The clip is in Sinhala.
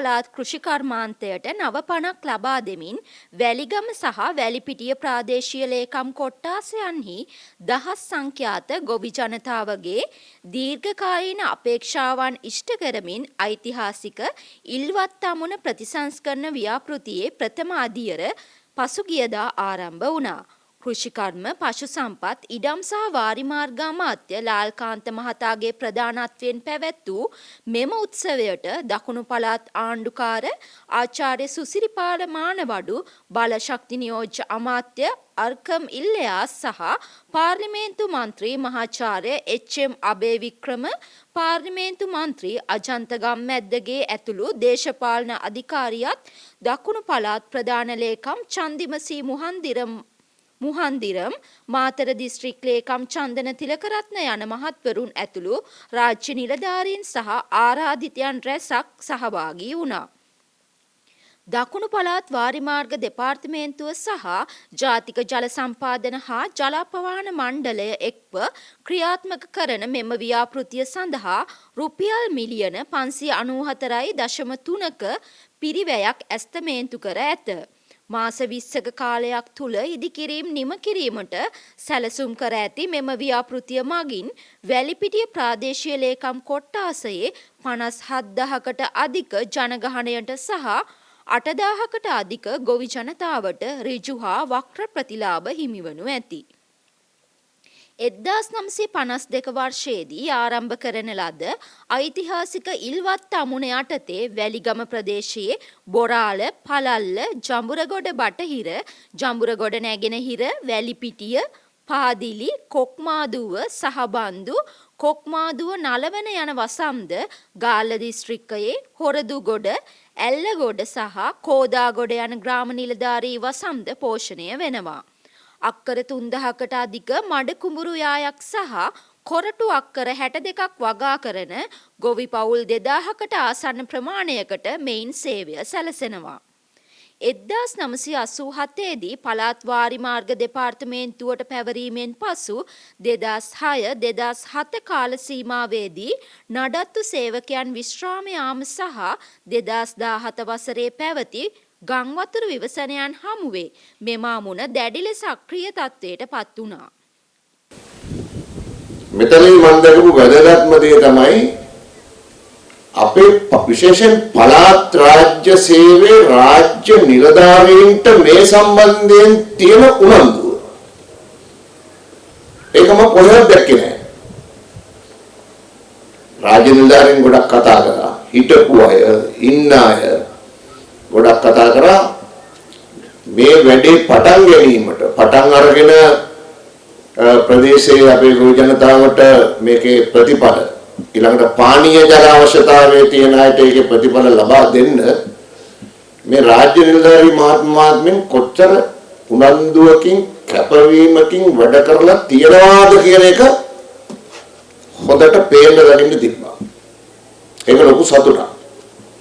පළාත් කෘෂි කර්මාන්තයට නව පණක් ලබා දෙමින් වැලිගම සහ වැලිපිටිය ප්‍රාදේශීය ලේකම් කොට්ටාසයන්හි දහස් සංඛ්‍යාත ගොවි ජනතාවගේ දීර්ඝකාලීන අපේක්ෂාවන් ඉෂ්ට කරමින් ඓතිහාසික ඉල්වත් අමුණ ප්‍රතිසංස්කරණ ව්‍යාපෘතියේ ප්‍රථම අදියර පසුගියදා ආරම්භ වුණා. කෘෂිකර්ම පශු සම්පත් ඉඩම් සහ වාරිමාර්ග අමාත්‍ය ලාල්කාන්ත මහතාගේ ප්‍රධානත්වයෙන් පැවැත් වූ මෙම උත්සවයට දකුණු පළාත් ආණ්ඩුකාර ආචාර්ය සුසිරිපාල මානවඩු බලශක්ති නියෝජ්‍ය අමාත්‍ය අර්කම් ඉල්ලයාස් සහ පාර්ලිමේන්තු මන්ත්‍රී මහාචාර්ය එච්.එම්. අබේවික්‍රම පාර්ලිමේන්තු මන්ත්‍රී අජන්ත ගම්මැද්දගේ ඇතුළු දේශපාලන අධිකාරියත් දකුණු පළාත් ප්‍රධාන ලේකම් චන්දිම සී මුහන්දිරම් මාතර දිස්ත්‍රික් ලේකම් චන්දන තිලකරත්න යන මහත්වරුන් ඇතුළු රාජ්‍ය නිලධාරීන් සහ ආරාධිතයන් රැසක් සහභාගී වුණා. දකුණු පළාත් වාරිමාර්ග දෙපාර්තමේන්තුව සහ ජාතික ජල සම්පාදන හා ජල අපවාහන මණ්ඩලය එක්ව ක්‍රියාත්මක කරන මෙම ව්‍යාපෘතිය සඳහා රුපියල් මිලියන 594.3ක පිරිවැයක් ඇස්තමේන්තු කර ඇත. මාස 20ක කාලයක් තුල ඉදිකිරීම් නිම කිරීමට සැලසුම් කර ඇති මෙම ව්‍යාපෘතිය මගින් වැලිපිටිය ප්‍රාදේශීය ලේකම් කොට්ටාසයේ 57000කට අධික ජනගහණයට සහ 8000කට අධික ගොවි ජනතාවට ඍජු හා වක්‍ර ප්‍රතිලාභ හිමිවනු ඇති. 1952 වර්ෂයේදී ආරම්භ කරන ලද ඓතිහාසික ඉල්වත් අමුණ යටතේ වැලිගම ප්‍රදේශයේ බොරාල, පළල්ල, ජඹුරගොඩ බටහිර, ජඹුරගොඩ නැගෙනහිර, වැලිපිටිය, පාදිලි, කොක්මාදුව, සහබන්දු, කොක්මාදුව නලවන යන වසම්ද ගාල්ල දිස්ත්‍රික්කයේ හොරදුගොඩ, ඇල්ලගොඩ සහ කෝදාගොඩ යන ග්‍රාම නිලධාරී වසම්ද පෝෂණය වෙනවා. අක්කර 3000කට අධික මඩ කුඹුරු යායක් සහ කොරටු අක්කර 62ක් වගා කරන ගොවි පවුල් 2000කට ආසන්න ප්‍රමාණයකට මෙයින් සේවය සැලසෙනවා. 1987 දී පළාත් වාරිමාර්ග දෙපාර්තමේන්තුවට පැවරීමෙන් පසු 2006-2007 කාල සීමාවේදී නඩත්තු සේවකයන් විශ්‍රාම යාම සහ 2017 වසරේ පැවති ගංවතුරු විවසනයන් හමුවේ මෙම අමුණ දැඩි ලෙස අක්‍රීය තත්ත්වයට පත් වුණා. මෙතනදී මම දැකපු වැදගත්ම දේ තමයි අපේ විශේෂයෙන් පළාත් රාජ්‍ය සේවයේ රාජ්‍ය නිලධාරීන්ට මේ සම්බන්ධයෙන් තියෙන උනන්දුව. ඒකම කොහෙවත් දැක්කේ නැහැ. රාජ්‍ය නිලධාරීන් ගොඩක් කතා කරා. හිටපු අය, ඉන්න අය ගොඩක් කතා කරා මේ වැඩේ පටන් ගැනීමට පටන් අරගෙන ප්‍රදේශයේ අපේ ගොවි ජනතාවට මේකේ ප්‍රතිඵල ඊළඟට පානීය ජල අවශ්‍යතාවයේ තියෙන අයට ඒකේ ප්‍රතිඵල ලබා දෙන්න මේ රාජ්‍ය නිලධාරී මහත්මයාන් කොච්චර උනන්දුවකින් කැපවීමකින් වැඩ කරලා තියනවාද කියන එක හොඳට පේන්න ලැබෙන්න තිබ්බා. ඒක ලොකු සතුටක්.